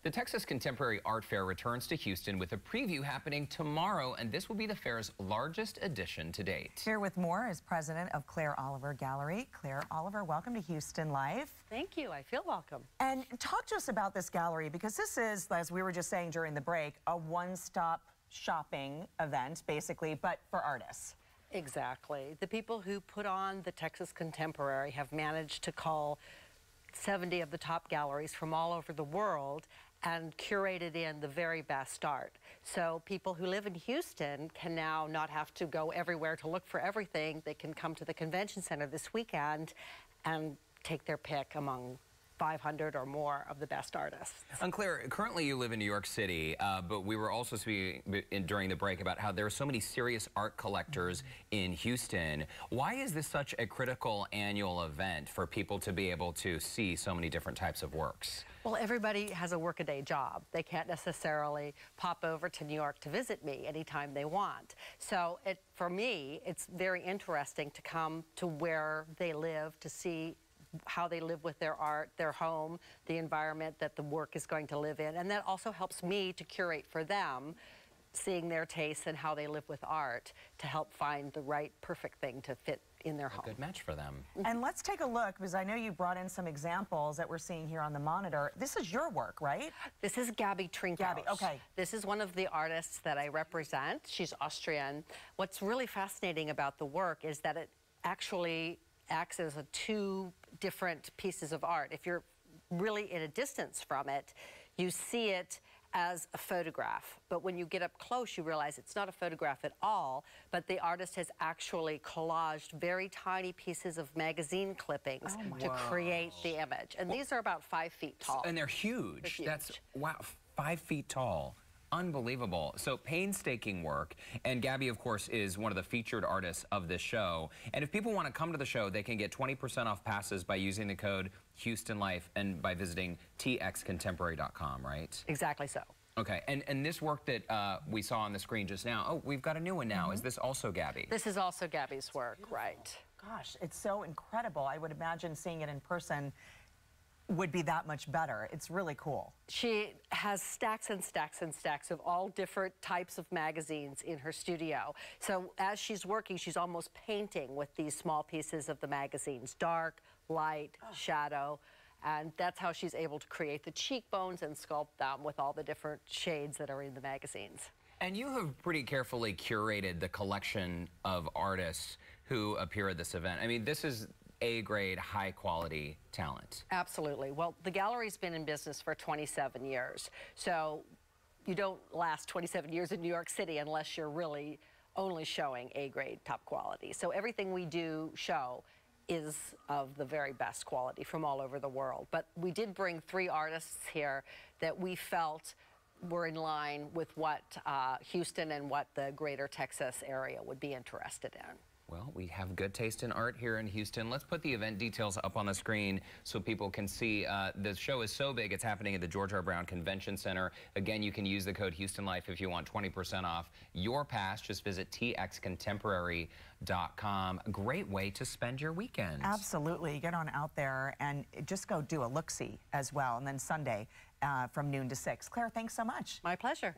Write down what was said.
The Texas Contemporary Art Fair returns to Houston with a preview happening tomorrow, and this will be the fair's largest edition to date. Here with more is president of Claire Oliver Gallery. Claire Oliver, welcome to Houston Live. Thank you. I feel welcome. And talk to us about this gallery, because this is, as we were just saying during the break, a one-stop shopping event, basically, but for artists. Exactly. The people who put on the Texas Contemporary have managed to call 70 of the top galleries from all over the world and curated in the very best art. So people who live in Houston can now not have to go everywhere to look for everything. They can come to the convention center this weekend and take their pick among 500 or more of the best artists. And Claire, currently you live in New York City, but we were also speaking during the break about how there are so many serious art collectors in Houston. Why is this such a critical annual event for people to be able to see so many different types of works? Well, everybody has a workaday job. They can't necessarily pop over to New York to visit me anytime they want. So for me, it's very interesting to come to where they live, to see how they live with their art, their home, the environment that the work is going to live in. And that also helps me to curate for them, seeing their tastes and how they live with art, to help find the right, perfect thing to fit in their home. A good match for them. And let's take a look, because I know you brought in some examples that we're seeing here on the monitor. This is your work, right? This is Gabi Trinkhaus. Gabi, okay. This is one of the artists that I represent. She's Austrian. What's really fascinating about the work is that it actually acts as two different pieces of art. If you're really in a distance from it, you see it as a photograph. But when you get up close, you realize it's not a photograph at all, but the artist has actually collaged very tiny pieces of magazine clippings to create the image. And these are about 5 feet tall. And they're huge. They're huge. That's, wow, 5 feet tall. Unbelievable. So painstaking work, and Gabi, of course, is one of the featured artists of this show. And if people want to come to the show, they can get 20% off passes by using the code HoustonLife and by visiting txcontemporary.com, right? Exactly so. Okay, and this work that we saw on the screen just now, oh, we've got a new one now. Is this also Gabi? This is also Gabi's work, right. Gosh, it's so incredible. I would imagine seeing it in person would be that much better. It's really cool. She has stacks and stacks and stacks of all different types of magazines in her studio. So as she's working, she's almost painting with these small pieces of the magazines, dark, light, shadow, and that's how she's able to create the cheekbones and sculpt them with all the different shades that are in the magazines. And you have pretty carefully curated the collection of artists who appear at this event. I mean, this is A-grade, high-quality talent. Absolutely. Well, the gallery's been in business for 27 years, so you don't last 27 years in New York City unless you're really only showing A-grade top quality. So everything we do show is of the very best quality from all over the world. But we did bring 3 artists here that we felt were in line with what Houston and what the greater Texas area would be interested in. Well, we have good taste in art here in Houston. Let's put the event details up on the screen so people can see. The show is so big, it's happening at the George R. Brown Convention Center. Again, you can use the code HoustonLife if you want 20% off your pass. Just visit txcontemporary.com. Great way to spend your weekend. Absolutely. Get on out there and just go do a look-see as well. And then Sunday from noon to 6. Claire, thanks so much. My pleasure.